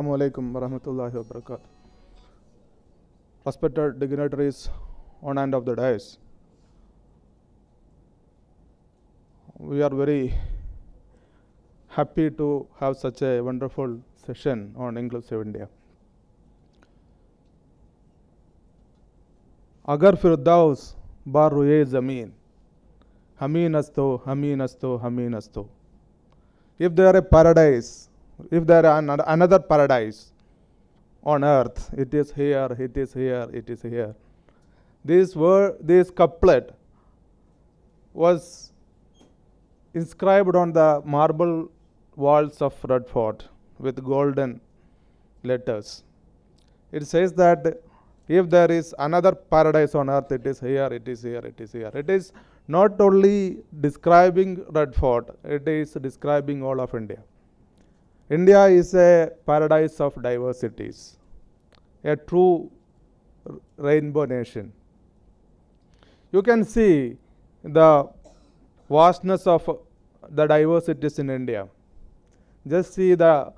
Assalamu alaikum warahmatullahi wabarakatuh. Respected dignitaries on and of the dais, we are very happy to have such a wonderful session on inclusive India. Agar firdaus bar ruye zameen, hameen asto, hameen asto, hameen asto. If there a paradise, if there another paradise on earth, it is here, it is here, it is here. This couplet was inscribed on the marble walls of Red Fort with golden letters. It says that if there is another paradise on earth, it is here, it is here, it is here. It is not only describing Red Fort, it is describing all of India. India is a paradise of diversities, a true rainbow nation. You can see the vastness of the diversities in India. Just see the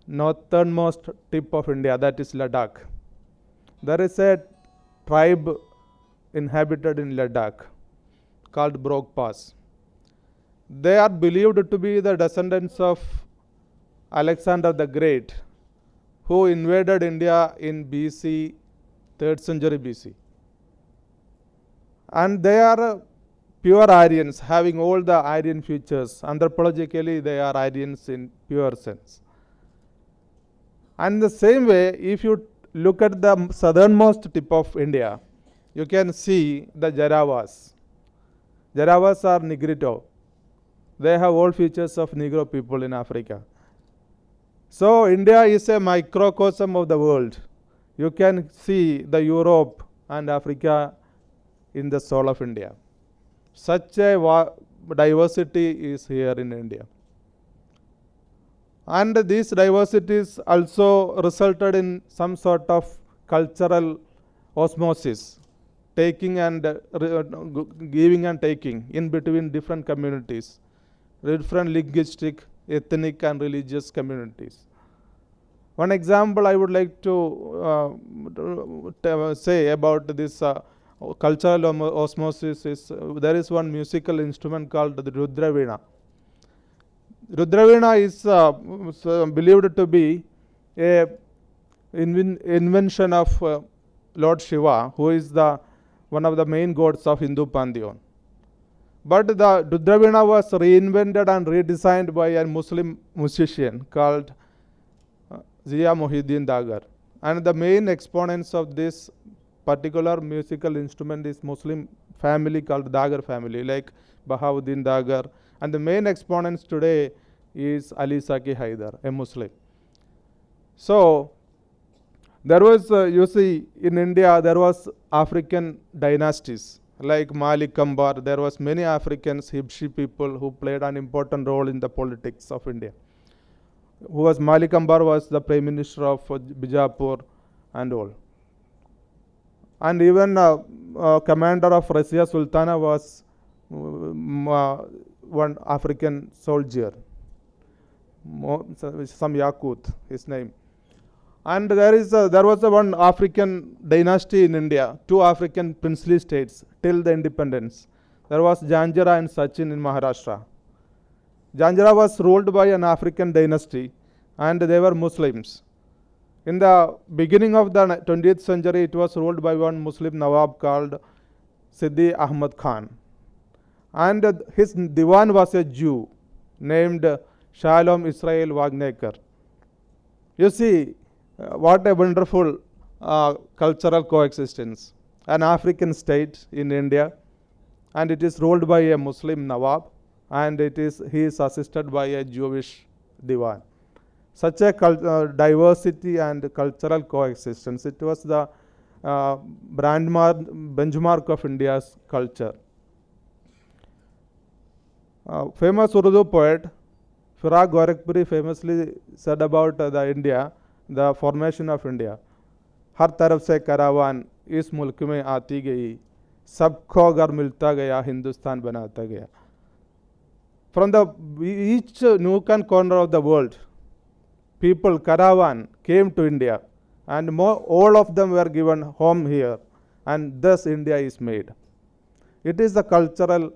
northernmost tip of India, that is Ladakh. There is a tribe inhabited in Ladakh called Brok Pass. They are believed to be the descendants of Alexander the Great, who invaded India in BC, 3rd century BC. And they are pure Aryans, having all the Aryan features. Anthropologically, they are Aryans in pure sense. And the same way, if you look at the southernmost tip of India, you can see the Jaravas. Jaravas are Negrito. They have all features of Negro people in Africa. So India is a microcosm of the world. You can see the Europe and Africa in the soul of India. Such a diversity is here in India. And these diversities also resulted in some sort of cultural osmosis, taking and giving and taking in between different communities, different linguistic, ethnic and religious communities. One example I would like to say about this cultural osmosis is there is one musical instrument called the Rudraveena. Rudraveena is believed to be a invention of Lord Shiva, who is one of the main gods of Hindu pantheon. But the Rudraveena was reinvented and redesigned by a Muslim musician called Zia Mohiuddin Dagar. And the main exponents of this particular musical instrument is Muslim family called Dagar family, like Bahauddin Dagar. And the main exponents today is Ali Saki Haidar, a Muslim. So there was, you see, in India, there was African dynasties like Malik Ambar. There was many Africans, Hibshi people who played an important role in the politics of India. Malik Ambar was the Prime Minister of Bijapur and all. And even commander of Razia Sultana was one African soldier, some Yakut, his name. And there was one African dynasty in India, 2 African princely states till the independence. There was Janjira and Sachin in Maharashtra. Janjira was ruled by an African dynasty and they were Muslims. In the beginning of the 20th century, it was ruled by one Muslim Nawab called Siddi Ahmad Khan. And his Diwan was a Jew named Shalom Israel Wagnecker. You see, what a wonderful cultural coexistence. An African state in India, and it is ruled by a Muslim Nawab, and he is assisted by a Jewish Diwan. Such a diversity and cultural coexistence. It was the benchmark of India's culture. Famous Urdu poet Firaq Gorakhpuri famously said about India, the formation of India. हर तरफ से करावान इस मुल्क में आती गई, सबको अगर मिलता गया हिंदुस्तान बनाता गया. From each nook and corner of the world, people, caravan, came to India, and all of them were given home here, and thus India is made. It is the cultural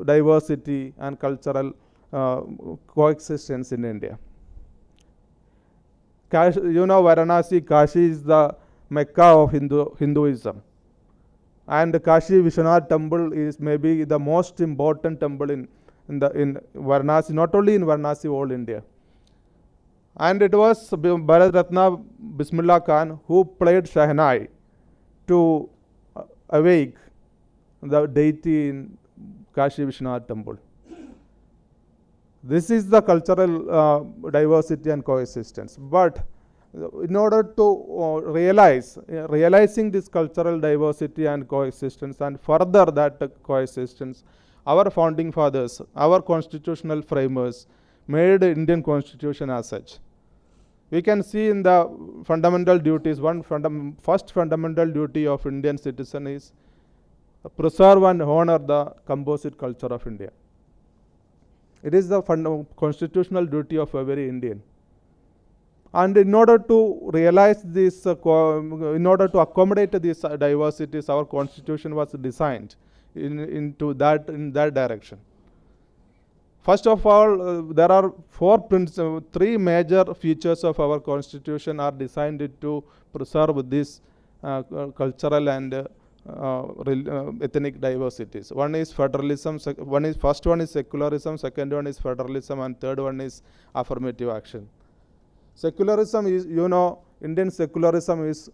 diversity and cultural coexistence in India. Varanasi, Kashi is the Mecca of Hinduism. And Kashi Vishwanath temple is maybe the most important temple in Varanasi, not only in Varanasi, all India. And it was Bharat Ratna Bismillah Khan who played Shahnai to awake the deity in Kashi Vishwanath temple. This is the cultural diversity and coexistence. But in order to realizing this cultural diversity and coexistence and further that coexistence, our founding fathers, our constitutional framers made the Indian constitution as such. We can see in the fundamental duties, first fundamental duty of Indian citizen is preserve and honor the composite culture of India. It is the constitutional duty of every Indian. And in order to realize this, in order to accommodate these diversities, our constitution was designed in that direction. First of all, there are three major features of our constitution are designed to preserve this cultural and ethnic diversities. One is federalism, first one is secularism, second one is federalism, and third one is affirmative action. Secularism is, Indian secularism is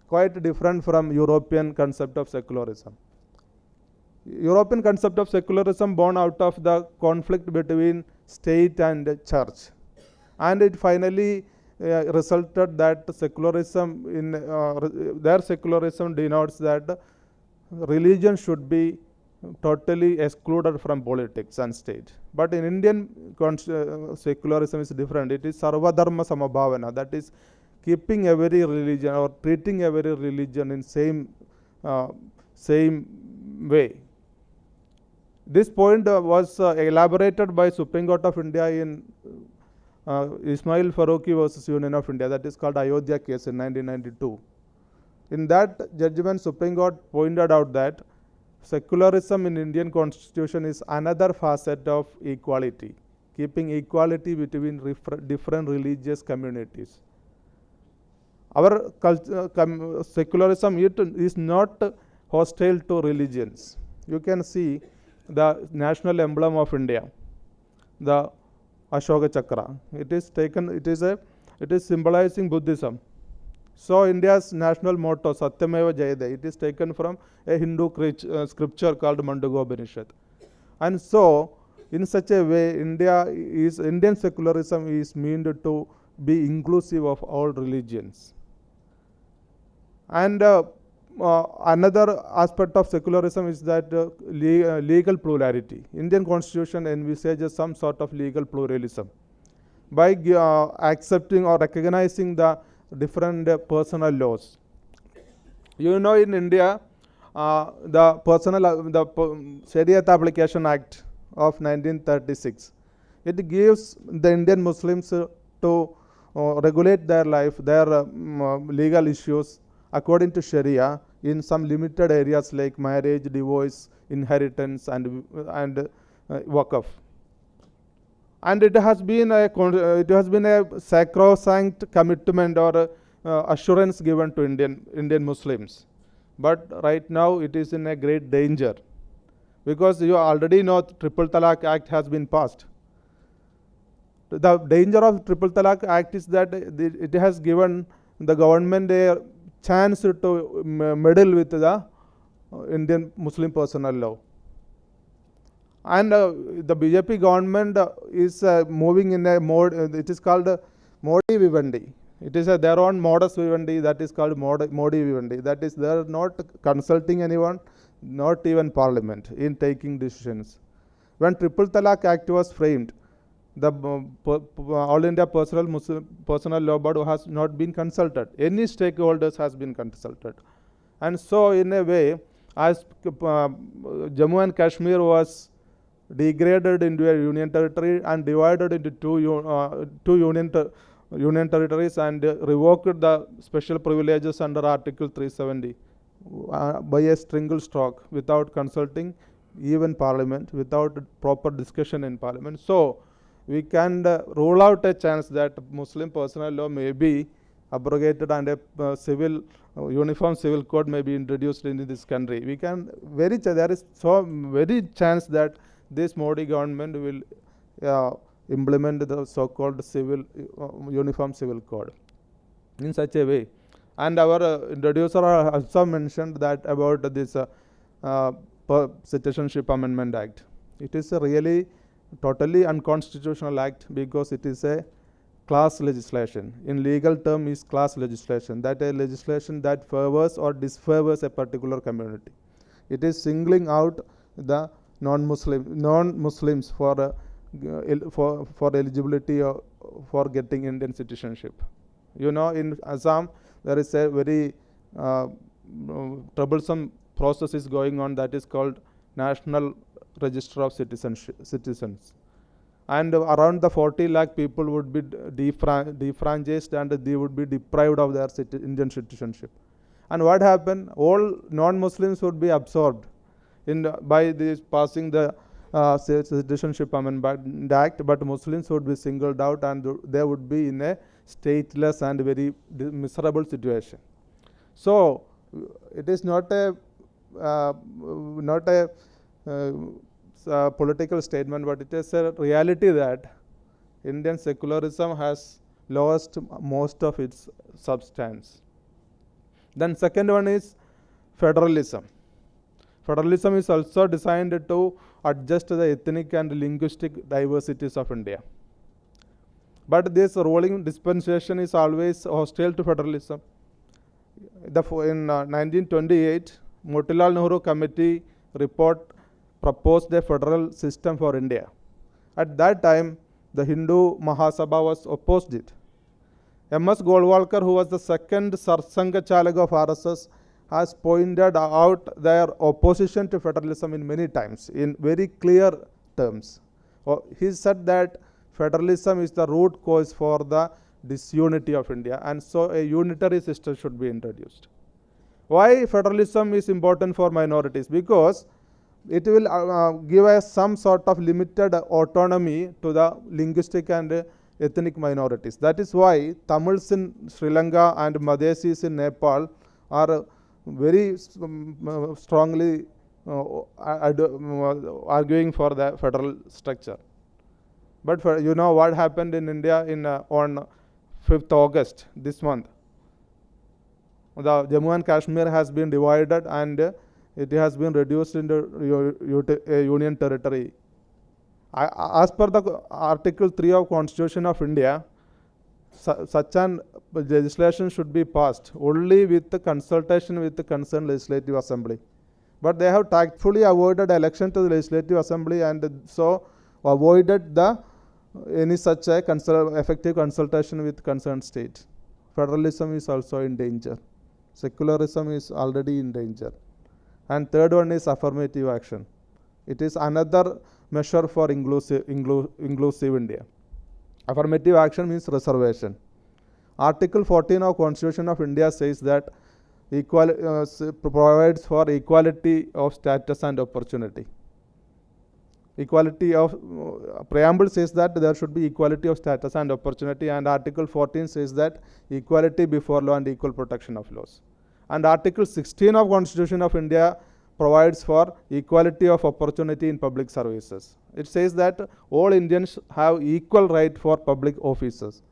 quite different from European concept of secularism. European concept of secularism born out of the conflict between state and church. And it finally resulted that secularism, their secularism denotes that religion should be totally excluded from politics and state. But in Indian secularism is different. It is Sarva Dharma Samabhavana, that is keeping every religion or treating every religion in same way. This point was elaborated by Supreme Court of India in Ismail Faruqi versus Union of India, that is called Ayodhya case in 1992. In that judgment, Supreme Court pointed out that secularism in Indian constitution is another facet of equality, keeping equality between different religious communities. Our secularism is not hostile to religions. You can see the national emblem of India, the Ashoka Chakra. It is symbolizing Buddhism. So India's national motto, Satyameva Jayate, it is taken from a Hindu scripture called Mandukya. And so, in such a way, Indian secularism is meant to be inclusive of all religions. And another aspect of secularism is that legal plurality. Indian constitution envisages some sort of legal pluralism by accepting or recognizing the different personal laws. In India, the Shariat Application Act of 1936, it gives the Indian Muslims to regulate their life, their legal issues according to Sharia in some limited areas like marriage, divorce, inheritance, and waqf. And it has been a sacrosanct commitment or assurance given to Indian Muslims. But right now it is in a great danger, because you already know Triple Talaq Act has been passed. The danger of Triple Talaq Act is that it has given the government a chance to meddle with the Indian Muslim personal law. And the BJP government is moving in a mode, it is called Modi Vivendi. It is their own modus vivendi, that is called Modi Vivendi. That is, they are not consulting anyone, not even Parliament, in taking decisions. When Triple Talaq Act was framed, the All India Personal Law Board has not been consulted. Any stakeholders has been consulted. And so, in a way, as Jammu and Kashmir was degraded into a union territory and divided into two union union territories and revoked the special privileges under Article 370 by a single stroke without consulting even Parliament, without proper discussion in Parliament. So we can rule out a chance that Muslim personal law may be abrogated and a uniform civil code may be introduced into this country. We can there is so very chance that this Modi government will implement the so-called uniform civil code in such a way. And our introducer also mentioned that about this Citizenship Amendment Act. It is a really totally unconstitutional act because it is a class legislation. In legal term is class legislation, that a legislation that favors or disfavors a particular community. It is singling out the non-Muslims for eligibility for getting Indian citizenship. You know, in Assam there is a very troublesome process is going on that is called National Register of Citizens. And around the 40 lakh people would be defranchised and they would be deprived of their Indian citizenship. And what happened? All non-Muslims would be absorbed by this passing the Citizenship Amendment Act, but Muslims would be singled out and they would be in a stateless and very miserable situation. So it is not a political statement, but it is a reality that Indian secularism has lost most of its substance. Then second one is federalism. Federalism is also designed to adjust the ethnic and linguistic diversities of India. But this ruling dispensation is always hostile to federalism. In 1928, Motilal Nehru Committee report proposed a federal system for India. At that time, the Hindu Mahasabha was opposed it. M.S. Golwalkar, who was the second Sarsanga Chalak of RSS, has pointed out their opposition to federalism in many times, in very clear terms. He said that federalism is the root cause for the disunity of India, and so a unitary system should be introduced. Why federalism is important for minorities? Because it will give us some sort of limited autonomy to the linguistic and ethnic minorities. That is why Tamils in Sri Lanka and Madhesis in Nepal are very strongly arguing for the federal structure. But you know what happened in India on 5th August this month? The Jammu and Kashmir has been divided and it has been reduced into a union territory. As per the Article 3 of Constitution of India, such an legislation should be passed only with the consultation with the concerned legislative assembly. But they have tactfully avoided election to the legislative assembly and so avoided any such a effective consultation with concerned state. Federalism is also in danger. Secularism is already in danger. And third one is affirmative action. It is another measure for inclusive India. Affirmative action means reservation. Article 14 of Constitution of India says that provides for equality of status and opportunity. Equality of preamble says that there should be equality of status and opportunity, and Article 14 says that equality before law and equal protection of laws. And Article 16 of Constitution of India provides for equality of opportunity in public services. It says that all Indians have equal right for public offices.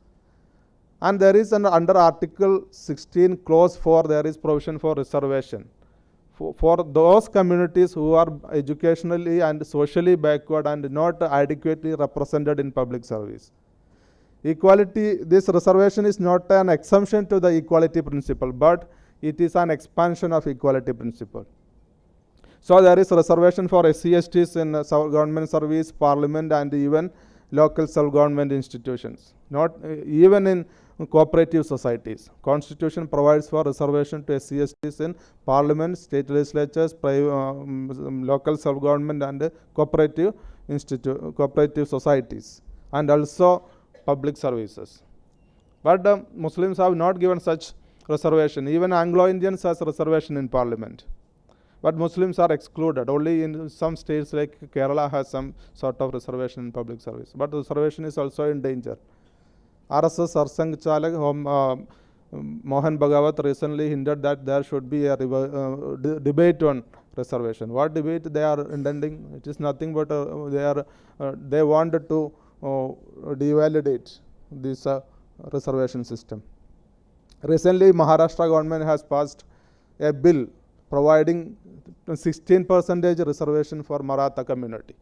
And there is under Article 16 clause 4 there is provision for reservation for those communities who are educationally and socially backward and not adequately represented in public service. Equality, this reservation is not an exemption to the equality principle, but it is an expansion of equality principle. So there is reservation for SC/STs in government service, parliament, and even local self-government institutions. Not even in cooperative societies. Constitution provides for reservation to SC/STs in parliament, state legislatures, local self-government, and cooperative societies, and also public services. But Muslims have not given such reservation. Even Anglo-Indians has reservation in parliament. But Muslims are excluded. Only in some states like Kerala has some sort of reservation in public service. But reservation is also in danger. RSS Sarsang Chalak Mohan Bhagawat recently hinted that there should be a debate on reservation. What debate they are intending? It is nothing but they wanted to devalidate this reservation system. Recently, Maharashtra government has passed a bill providing 16% reservation for Maratha community.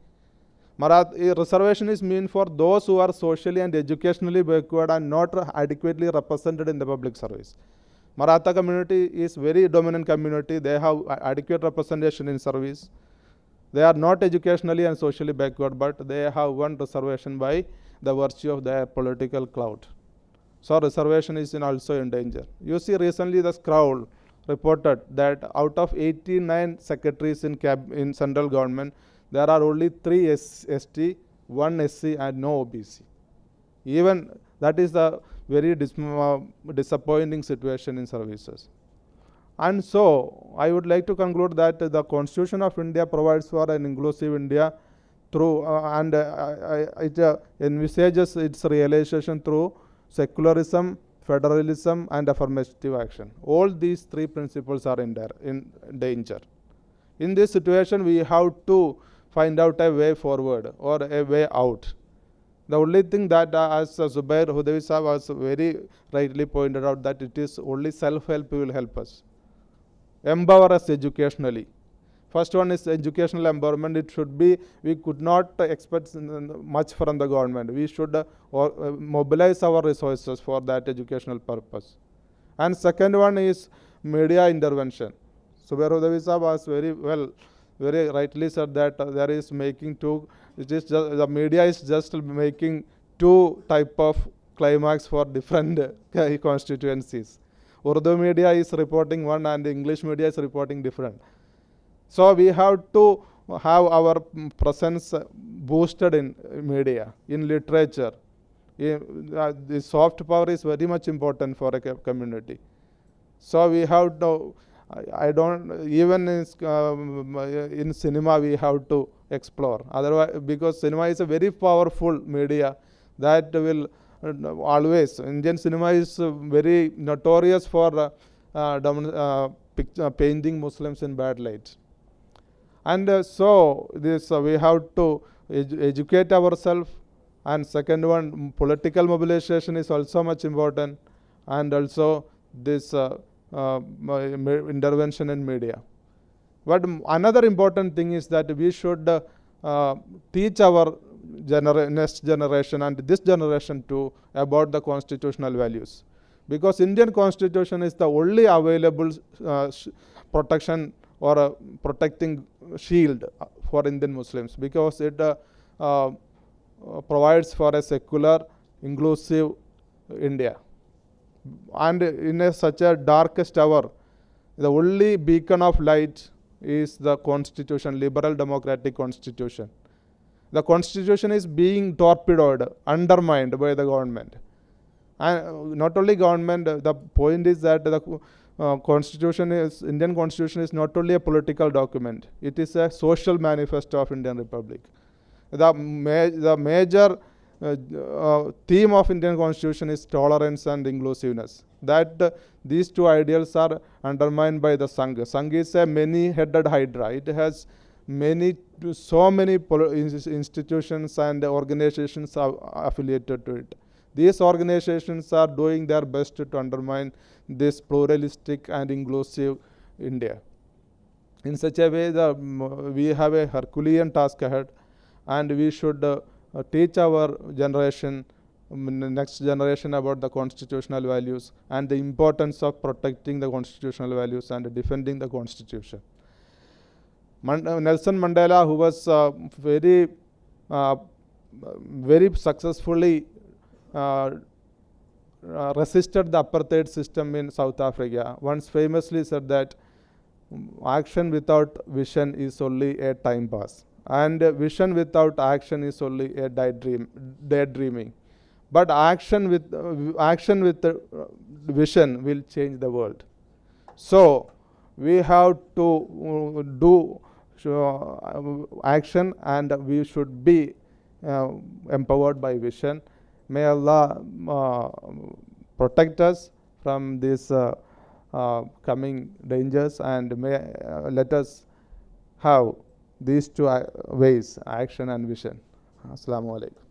Reservation is meant for those who are socially and educationally backward and not adequately represented in the public service. Maratha community is very dominant community. They have adequate representation in service. They are not educationally and socially backward, but they have one reservation by the virtue of their political clout. So reservation is also in danger. You see, recently the Scrowl reported that out of 89 secretaries in central government, there are only 3 ST, 1 SC and no OBC. Even that is a very disappointing situation in services. And so, I would like to conclude that the Constitution of India provides for an inclusive India through it envisages its realization through secularism, federalism and affirmative action. All these 3 principles are in danger. In this situation, we have to find out a way forward or a way out. The only thing that as Zubair Hudavi Sahab was very rightly pointed out, that it is only self-help will help us. Empower us educationally. First one is educational empowerment. It should be, we could not expect much from the government. We should mobilize our resources for that educational purpose. And second one is media intervention. Zubair Hudavi Sahab was very rightly said that there is making the media is just making 2 type of climax for different constituencies. Urdu media is reporting one and English media is reporting different. So we have to have our presence boosted in media, in literature. The soft power is very much important for a community. So we have to, even in cinema we have to explore. Otherwise, because cinema is a very powerful media that will always, Indian cinema is very notorious for painting Muslims in bad light. And so this we have to educate ourselves. And second one, political mobilization is also much important. And also this intervention in media. But another important thing is that we should teach our next generation and this generation too about the constitutional values. Because Indian Constitution is the only available protection or protecting shield for Indian Muslims, because it provides for a secular, inclusive India. And in such a darkest hour, the only beacon of light is the Constitution, liberal democratic Constitution. The Constitution is being torpedoed, undermined by the government. And not only government, the point is that the Indian Constitution is not only a political document, it is a social manifesto of Indian Republic. The major theme of Indian Constitution is tolerance and inclusiveness. That these 2 ideals are undermined by the Sangh. Sangh is a many-headed hydra. It has so many institutions and organizations affiliated to it. These organizations are doing their best to undermine this pluralistic and inclusive India. In such a way, we have a Herculean task ahead, and we should teach our generation, next generation, about the constitutional values and the importance of protecting the constitutional values and defending the Constitution. Nelson Mandela, who was very successfully resisted the apartheid system in South Africa, once famously said that action without vision is only a time pass, and vision without action is only a daydreaming. but action with vision will change the world. So we have to do action, and we should be empowered by vision. May Allah protect us from these coming dangers, and may let us have these two ways, action and vision. Assalamu alaikum.